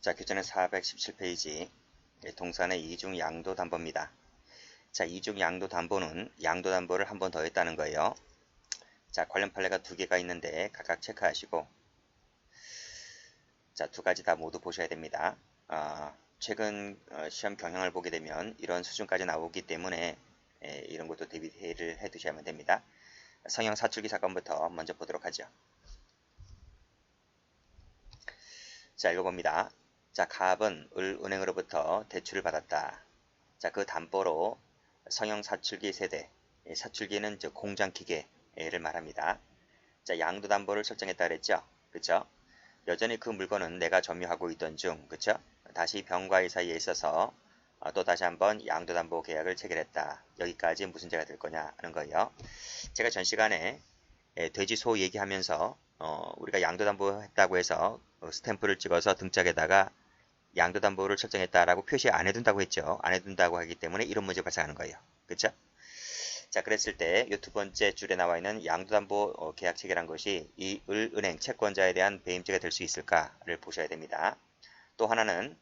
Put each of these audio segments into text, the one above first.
자, 교재는 417페이지. 동산의 이중 양도담보입니다. 자, 이중 양도담보는 양도담보를 한 번 더 했다는 거예요. 자, 관련 판례가 두 개가 있는데 각각 체크하시고, 자, 두 가지 다 모두 보셔야 됩니다. 최근 시험 경향을 보게 되면 이런 수준까지 나오기 때문에 이런 것도 대비를 해 두셔야만 됩니다. 성형 사출기 사건부터 먼저 보도록 하죠. 자, 읽어봅니다. 자, 갑은 은행으로부터 대출을 받았다. 자, 그 담보로 성형 사출기 세대, 사출기는 공장 기계를 말합니다. 자, 양도담보를 설정했다 그랬죠. 그쵸? 여전히 그 물건은 내가 점유하고 있던 중, 그쵸? 다시 병과의 사이에 있어서 또 다시 한번 양도담보 계약을 체결했다. 여기까지 무슨 죄가 될 거냐 하는 거예요. 제가 전 시간에 돼지 소 얘기하면서 우리가 양도담보 했다고 해서 스탬프를 찍어서 등짝에다가 양도담보를 설정했다라고 표시 안 해둔다고 했죠. 안 해둔다고 하기 때문에 이런 문제가 발생하는 거예요. 그쵸? 자, 그랬을 때 이 두 번째 줄에 나와 있는 양도담보 계약 체결한 것이 이 은행 채권자에 대한 배임죄가 될 수 있을까를 보셔야 됩니다. 또 하나는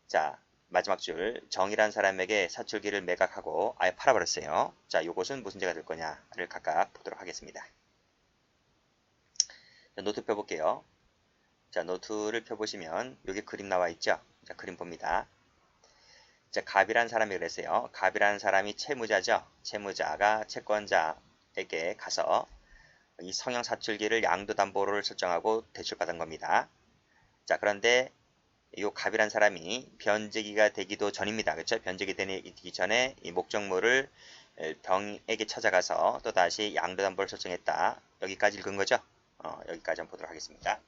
자, 마지막 줄 정이란 사람에게 사출기를 매각하고 아예 팔아버렸어요. 자, 요것은 무슨 죄가 될 거냐를 각각 보도록 하겠습니다. 자, 노트 펴볼게요. 자, 노트를 펴보시면 여기 그림 나와 있죠. 자, 그림 봅니다. 자, 갑이란 사람이 그랬어요. 갑이라는 사람이 채무자죠. 채무자가 채권자에게 가서 이 성형 사출기를 양도담보를 설정하고 대출받은 겁니다. 자, 그런데 이 갑이란 사람이 변제기가 되기도 전입니다. 그렇죠? 변제기 되기 전에 이 목적물을 병에게 찾아가서 또다시 양도담보를 설정했다. 여기까지 읽은 거죠? 여기까지 한번 보도록 하겠습니다.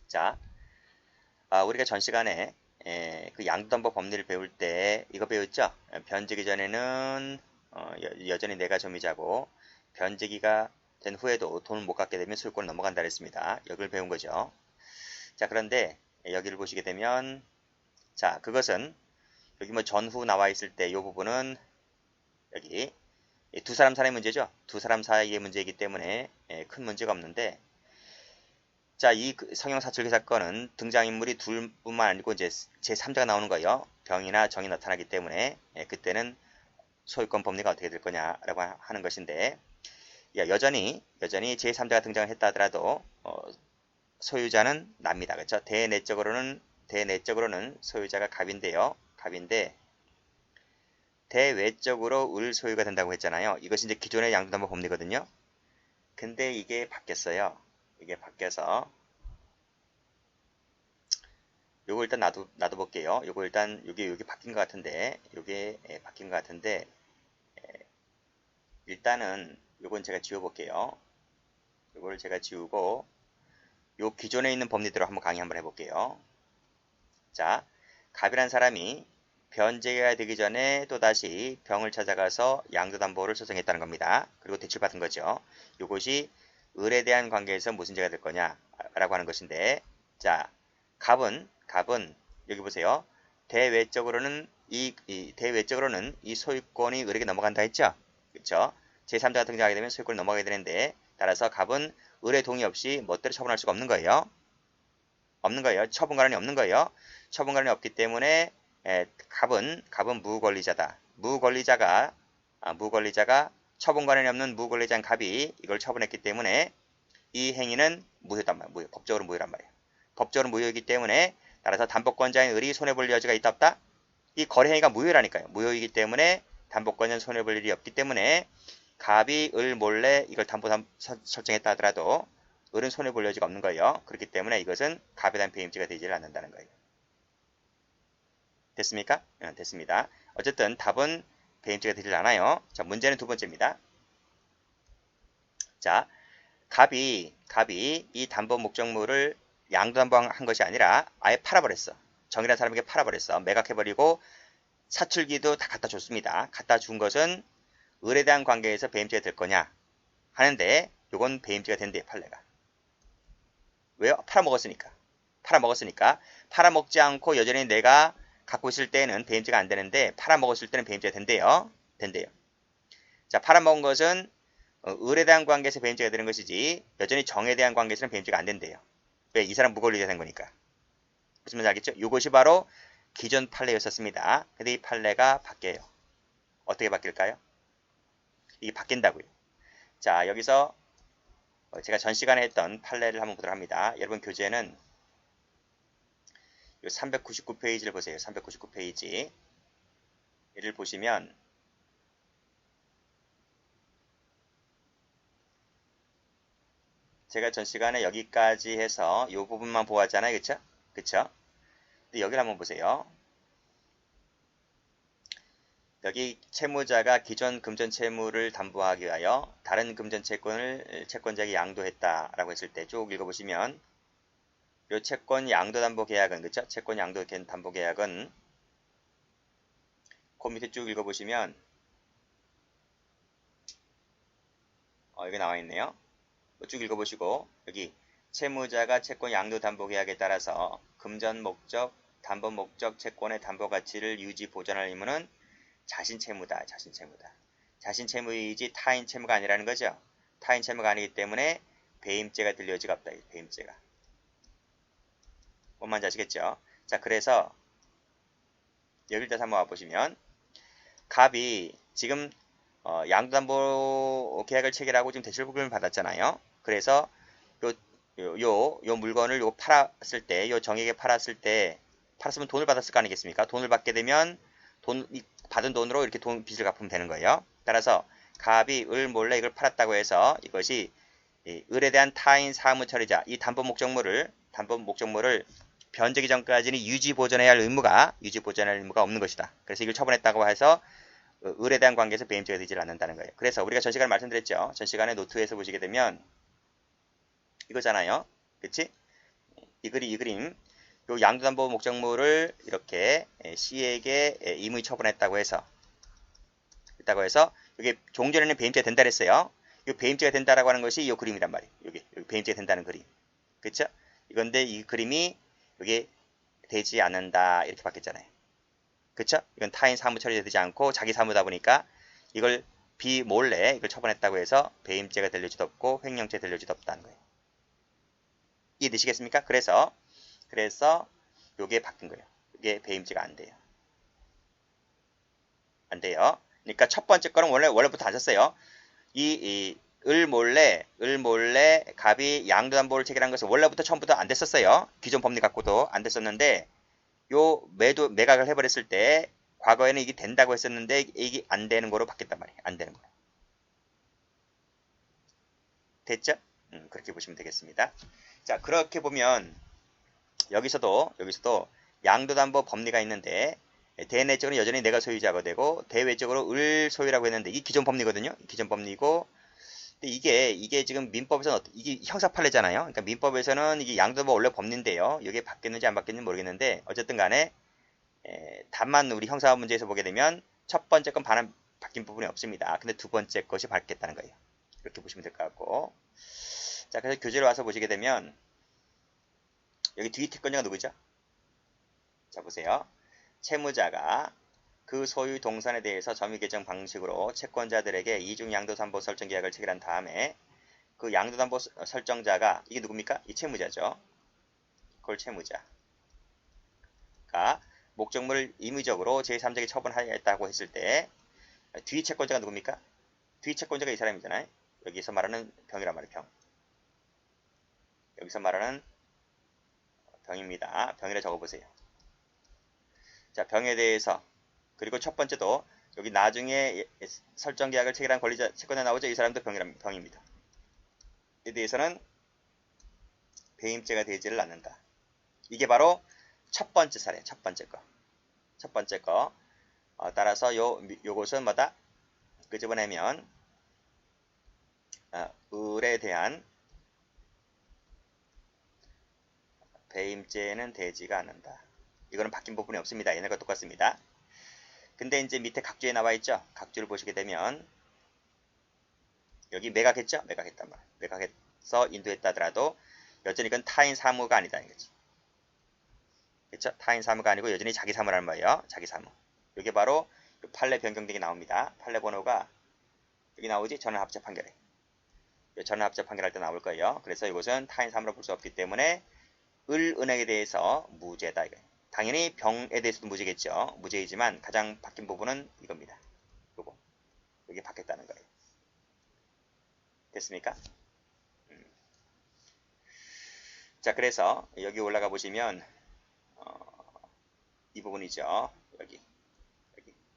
자, 우리가 전 시간에 그 양도담보 법리를 배울 때 이거 배웠죠? 변제기 전에는 여전히 내가 점유자고 변제기가 된 후에도 돈을 못 갚게 되면 소유권을 넘어간다 그랬습니다. 여기를 배운 거죠. 자, 그런데 여기를 보시게 되면 자, 그것은 여기 뭐 전후 나와 있을 때 이 부분은 여기 두 사람 사이의 문제죠. 두 사람 사이의 문제이기 때문에 큰 문제가 없는데 자, 이 성형 사출기 사건은 등장인물이 둘뿐만 아니고 이제 제3자가 나오는 거예요. 병이나 정이 나타나기 때문에 그때는 소유권 법리가 어떻게 될 거냐라고 하는 것인데 여전히 제3자가 등장을 했다 하더라도 소유자는 납니다. 그렇죠? 대내적으로는 소유자가 갑인데요. 갑인데 대외적으로 을 소유가 된다고 했잖아요. 이것이 이제 기존의 양도담보 법리거든요. 근데 이게 바뀌었어요. 이게 바뀌어서 요거 일단 놔둬 볼게요. 요거 일단 여기 바뀐 것 같은데 요게 바뀐 것 같은데 일단은 요건 제가 지워 볼게요. 요거를 제가 지우고 요 기존에 있는 법리대로 한번 강의 한번 해볼게요. 자, 갑이란 사람이 변제가 되기 전에 또다시 병을 찾아가서 양도담보를 설정했다는 겁니다. 그리고 대출받은 거죠. 이것이 을에 대한 관계에서 무슨 죄가 될 거냐 라고 하는 것인데 자, 갑은 여기 보세요. 대외적으로는 이 소유권이 을에게 넘어간다 했죠. 그렇죠? 제3자가 등장하게 되면 소유권이 넘어가게 되는데 따라서 갑은 을의 동의 없이 멋대로 처분할 수가 없는 거예요. 처분권한이 없는 거예요. 처분권한이 없기 때문에 갑은 무권리자다. 무권리자가 처분권한이 없는 무권리자인 갑이 이걸 처분했기 때문에 이 행위는 무효단 말이에요. 무효. 법적으로 무효란 말이에요. 법적으로 무효이기 때문에 따라서 담보권자인 을이 손해볼 여지가 있다 없다? 이 거래 행위가 무효라니까요. 무효이기 때문에 담보권자는 손해볼 일이 없기 때문에 갑이 을 몰래 이걸 담보 설정했다 하더라도 을은 손해볼 여지가 없는 거예요. 그렇기 때문에 이것은 갑에 대한 배임죄가 되지 않는다는 거예요. 됐습니까? 됐습니다. 어쨌든 답은 배임죄가 되지 않아요. 자, 문제는 두 번째입니다. 자, 갑이 이 담보 목적물을 양도담보한 것이 아니라 아예 팔아버렸어. 정이라는 사람에게 팔아버렸어. 매각해버리고 사출기도 다 갖다 줬습니다. 갖다 준 것은 을에 대한 관계에서 배임죄가 될 거냐 하는데 요건 배임죄가 된대요. 판례가. 왜요? 팔아먹었으니까. 팔아먹지 않고 여전히 내가 갖고 있을 때는 배임죄가 안 되는데 팔아먹었을 때는 배임죄가 된대요. 자, 팔아먹은 것은 을에 대한 관계에서 배임죄가 되는 것이지 여전히 정에 대한 관계에서는 배임죄가 안 된대요. 왜? 이 사람 무거울리게 된 거니까. 무슨 말인지 알겠죠? 이것이 바로 기존 판례였었습니다. 근데 이 판례가 바뀌어요. 어떻게 바뀔까요? 이게 바뀐다고요. 자, 여기서 제가 전 시간에 했던 판례를 한번 보도록 합니다. 여러분 교재는 399페이지를 보세요. 399페이지. 얘를 보시면 제가 전 시간에 여기까지 해서 이 부분만 보았잖아요. 그쵸? 그쵸? 근데 여기를 한번 보세요. 여기 채무자가 기존 금전 채무를 담보하기 위하여 다른 금전 채권을 채권자에게 양도했다라고 했을 때 쭉 읽어보시면 이 채권 양도 담보 계약은 그쵸? 채권 양도 담보 계약은 그 밑에 쭉 읽어보시면 여기 나와 있네요. 쭉 읽어보시고 여기 채무자가 채권 양도 담보 계약에 따라서 금전 목적, 담보 목적 채권의 담보 가치를 유지 보존할 의무는 자신 채무다. 자신 채무다. 자신 채무이지 타인 채무가 아니라는 거죠. 타인 채무가 아니기 때문에 배임죄가 될 여지가 없다. 배임죄가. 뭔 말인지 아시겠죠? 자, 그래서 여기를 다시 한번 와보시면 갑이 지금 양도담보 계약을 체결하고 지금 대출금을 받았잖아요. 그래서 요 물건을 팔았을 때, 요 정액에 팔았을 때, 팔았으면 돈을 받았을 거 아니겠습니까? 돈을 받게 되면 받은 돈으로 이렇게 빚을 갚으면 되는 거예요. 따라서 갑이 을 몰래 이걸 팔았다고 해서 이것이 을에 대한 타인 사무 처리자, 이 담보 목적물을 변제기 전까지는 유지 보존해야 할 의무가 없는 것이다. 그래서 이걸 처분했다고 해서 을에 대한 관계에서 배임죄가 되지 않는다는 거예요. 그래서 우리가 전 시간에 말씀드렸죠. 전 시간에 노트에서 보시게 되면 이거잖아요. 그치? 이 그림. 요 양도담보 목적물을 이렇게 C에게 임의 처분했다고 해서 이게 종전에는 배임죄가 된다 그랬어요. 이 배임죄가 된다라고 하는 것이 이 그림이란 말이에요. 여기 배임죄가 된다는 그림. 그쵸? 이건데 이 그림이 여기 되지 않는다 이렇게 바뀌었잖아요. 그쵸? 이건 타인 사무 처리되지 않고 자기 사무다 보니까 이걸 몰래 이걸 처분했다고 해서 배임죄가 될 여지도 없고 횡령죄 될 여지도 없다는 거예요. 이해되시겠습니까? 그래서 요게 바뀐 거예요. 이게 배임죄가 안 돼요. 안 돼요. 그러니까 첫 번째 거는 원래부터 안 썼어요. 을 몰래 갑이 양도담보를 체결한 것은 원래부터 처음부터 안 됐었어요. 기존 법리 갖고도 안 됐었는데 요 매각을 해버렸을 때 과거에는 이게 된다고 했었는데 이게 안 되는 거로 바뀌었단 말이에요. 안 되는 거로. 됐죠? 그렇게 보시면 되겠습니다. 자, 그렇게 보면 여기서도 양도담보 법리가 있는데 대내적으로 여전히 내가 소유자가 되고 대외적으로 을 소유라고 했는데 이게 기존 법리거든요. 기존 법리고 근데 이게 지금 민법에서는 이게 형사 판례잖아요. 그러니까 민법에서는 이게 양도담보 원래 법리인데요. 이게 바뀌었는지 안 바뀌었는지 모르겠는데 어쨌든 간에 다만 우리 형사 문제에서 보게 되면 첫 번째 건 바뀐 부분이 없습니다. 근데 두 번째 것이 바뀌었다는 거예요. 이렇게 보시면 될 것 같고 자, 그래서 교재로 와서 보시게 되면 여기 뒤 채권자가 누구죠? 자, 보세요. 채무자가 그 소유 동산에 대해서 점유 개정 방식으로 채권자들에게 이중 양도담보 설정 계약을 체결한 다음에 그 양도담보 설정자가 이게 누굽니까? 이 채무자죠. 그걸 채무자가 목적물을 임의적으로 제3자에게 처분하였다고 했을 때 뒤 채권자가 누굽니까? 뒤 채권자가 이 사람이잖아요. 여기서 말하는 병이란 말이에요. 병. 여기서 말하는 병입니다. 병이라 적어보세요. 자, 병에 대해서 그리고 첫 번째도 여기 나중에 설정 계약을 체결한 권리자 채권에 나오죠. 이 사람도 병입니다. 에 대해서는 배임죄가 되지를 않는다. 이게 바로 첫 번째 사례, 첫 번째 거. 따라서 요것은 뭐다? 끄집어내면 을에 대한 배임죄는 되지가 않는다. 이거는 바뀐 부분이 없습니다. 옛날과 똑같습니다. 근데 이제 밑에 각주에 나와 있죠. 각주를 보시게 되면 여기 매각했죠. 매각했단 말. 매각해서 인도했다 하더라도 여전히 이건 타인 사무가 아니다 이거지. 그렇죠? 타인 사무가 아니고 여전히 자기 사무라는 말이에요. 자기 사무. 이게 바로 판례 변경되게 나옵니다. 판례 번호가 여기 나오지? 전환합작 판결에. 전환합작 판결할 때 나올 거예요. 그래서 이것은 타인 사무로 볼 수 없기 때문에 을은행에 대해서 무죄다. 이거. 당연히 병에 대해서도 무죄겠죠. 무죄이지만 가장 바뀐 부분은 이겁니다. 요거. 이게 바뀌었다는 거예요. 됐습니까? 자, 그래서 여기 올라가 보시면 이 부분이죠. 여기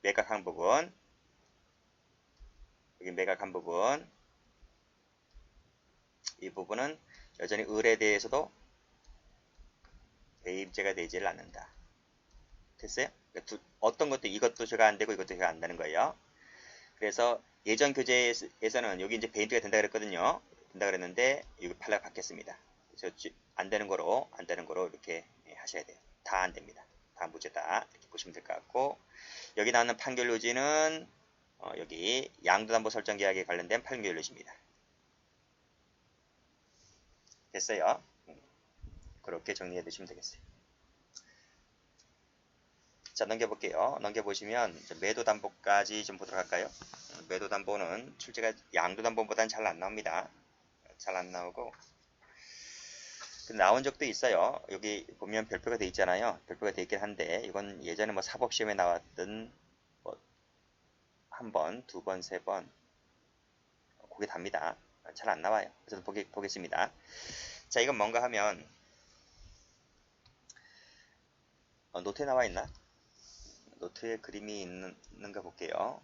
매각한 부분, 여기 매각한 부분, 이 부분은 여전히 을에 대해서도 배임죄가 되지를 않는다. 됐어요? 그러니까 어떤 것도 이것도 제가 안 되고 이것도 제가 안 되는 거예요. 그래서 예전 교재에서는 여기 이제 배임죄가 된다 그랬거든요. 된다 그랬는데 여기 판례가 바뀌었습니다. 그래서 안 되는 거로 이렇게 하셔야 돼요. 다 안 됩니다. 다 무죄다. 이렇게 보시면 될 것 같고, 여기 나오는 판결 요지는 여기 양도담보 설정 계약에 관련된 판결 요지입니다. 됐어요? 그렇게 정리해 두시면 되겠어요. 자, 넘겨볼게요. 넘겨보시면 매도담보까지 좀 보도록 할까요? 매도담보는 출제가 양도담보보다는 잘 안 나옵니다. 잘 안 나오고 나온 적도 있어요. 여기 보면 별표가 돼 있잖아요. 별표가 돼 있긴 한데 이건 예전에 뭐 사법시험에 나왔던 뭐 한 번, 두 번, 세 번 그게 답니다. 잘 안 나와요. 그래서 보겠습니다. 자, 이건 뭔가 하면 노트에 나와 있나? 노트에 그림이 있는가 볼게요.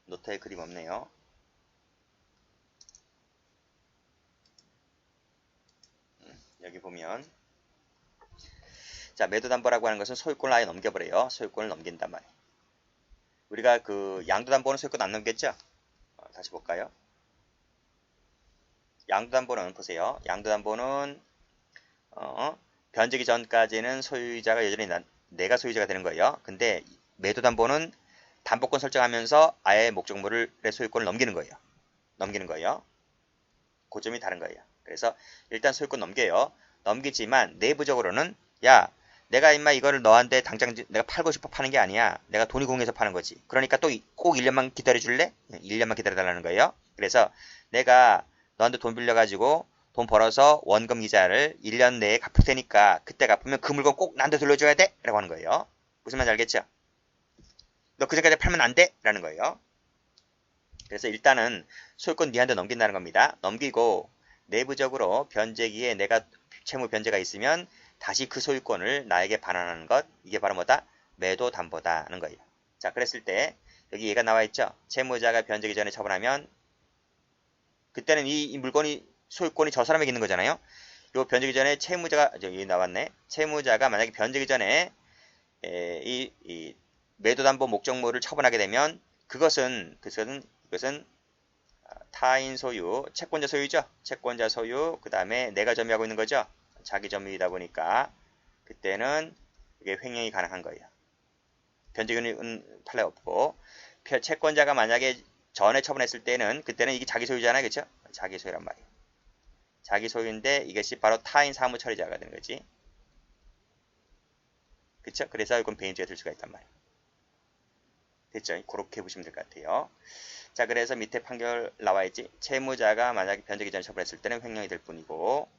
노트에 그림 없네요. 여기 보면 자, 매도담보라고 하는 것은 소유권을 아예 넘겨버려요. 소유권을 넘긴단 말이에요. 우리가 그 양도담보는 소유권 안 넘겼죠? 다시 볼까요? 양도담보는 보세요. 양도담보는 변제기 전까지는 소유자가 여전히 내가 소유자가 되는 거예요. 근데 매도담보는 담보권 설정하면서 아예 목적물의 소유권을 넘기는 거예요. 그 점이 다른 거예요. 그래서 일단 소유권 넘겨요. 넘기지만 내부적으로는 야, 내가 임마 이거를 너한테 당장 내가 팔고 싶어 파는 게 아니야. 내가 돈이 공해서 파는 거지. 그러니까 또 꼭 1년만 기다려 줄래? 1년만 기다려 달라는 거예요. 그래서 내가 너한테 돈 빌려가지고 돈 벌어서 원금 이자를 1년 내에 갚을 테니까 그때 갚으면 그 물건 꼭 나한테 돌려줘야 돼? 라고 하는 거예요. 무슨 말인지 알겠죠? 너 그전까지 팔면 안 돼? 라는 거예요. 그래서 일단은 소유권 니한테 넘긴다는 겁니다. 넘기고 내부적으로 변제기에 내가 채무 변제가 있으면 다시 그 소유권을 나에게 반환하는 것, 이게 바로 뭐다? 매도 담보다 하는 거예요. 자, 그랬을 때 여기 얘가 나와 있죠. 채무자가 변제기 전에 처분하면 그때는 이 물건이 소유권이 저 사람에게 있는 거잖아요. 요 변제기 전에 채무자가 여기 나왔네. 채무자가 만약에 변제기 전에 이 매도담보 목적물을 처분하게 되면 그것은 타인 소유, 채권자 소유죠. 채권자 소유, 그 다음에 내가 점유하고 있는 거죠. 자기 점유이다 보니까 그때는 이게 횡령이 가능한 거예요. 변제기는 판례 없고 채권자가 만약에 전에 처분했을 때는 그때는 이게 자기 소유잖아요. 그렇죠? 자기 소유란 말이에요. 자기 소유인데 이것이 바로 타인 사무 처리자가 되는 거지. 그렇죠? 그래서 이건 배임죄가 될 수가 있단 말이에요. 됐죠? 그렇게 보시면 될 것 같아요. 자, 그래서 밑에 판결 나와 있지. 채무자가 만약에 변제기 전에 처분했을 때는 횡령이 될 뿐이고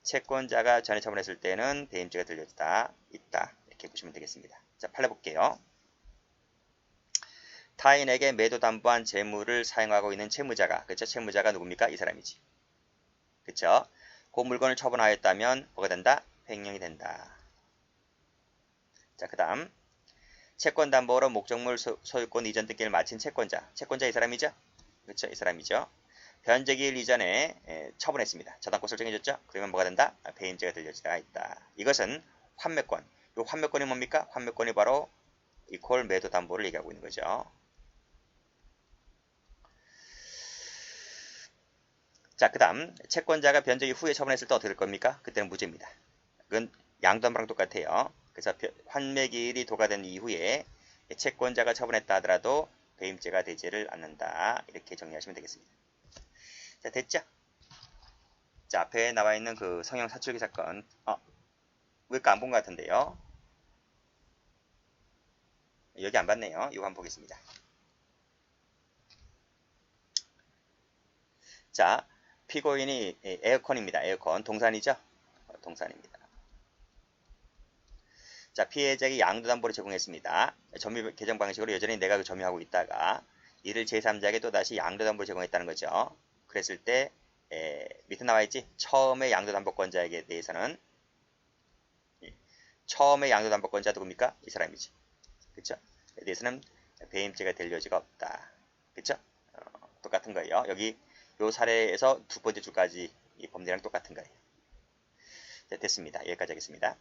채권자가 전에 처분했을 때는 배임죄가 들려있다. 있다. 이렇게 보시면 되겠습니다. 자, 판례 볼게요. 타인에게 매도담보한 재물을 사용하고 있는 채무자가, 그쵸? 채무자가 누굽니까? 이 사람이지. 그쵸? 그 물건을 처분하였다면 뭐가 된다? 횡령이 된다. 자, 그 다음 채권담보로 목적물 소유권 이전 등기를 마친 채권자. 채권자 이 사람이죠? 그쵸? 이 사람이죠. 변제기일 이전에 처분했습니다. 저당권 설정해줬죠? 그러면 뭐가 된다? 배임죄가 들려지다 있다. 이것은 환매권. 이 환매권이 뭡니까? 환매권이 바로 이퀄 매도담보를 얘기하고 있는 거죠. 자, 그 다음 채권자가 변제기 후에 처분했을 때 어떻게 될 겁니까? 그때는 무죄입니다. 그건 양도담보랑 똑같아요. 그래서 환매기일이 도과된 이후에 채권자가 처분했다 하더라도 배임죄가 되지를 않는다. 이렇게 정리하시면 되겠습니다. 자, 됐죠? 자, 앞에 나와 있는 그 성형 사출기 사건, 왜 안 본 것 같은데요? 여기 안 봤네요. 이거 한번 보겠습니다. 자, 피고인이 에어컨입니다. 에어컨 동산이죠? 동산입니다. 자, 피해자에게 양도담보를 제공했습니다. 점유 개정 방식으로 여전히 내가 그 점유하고 있다가 이를 제3자에게 또다시 양도담보를 제공했다는 거죠. 그랬을 때 밑에 나와 있지? 처음에 양도담보권자에게 대해서는 처음에 양도담보권자 누굽니까? 이 사람이지. 그쵸? 에 대해서는 배임죄가 될 여지가 없다. 그쵸? 똑같은 거예요. 여기 요 사례에서 두 번째 줄까지 이 범죄랑 똑같은 거예요. 자, 됐습니다. 여기까지 하겠습니다.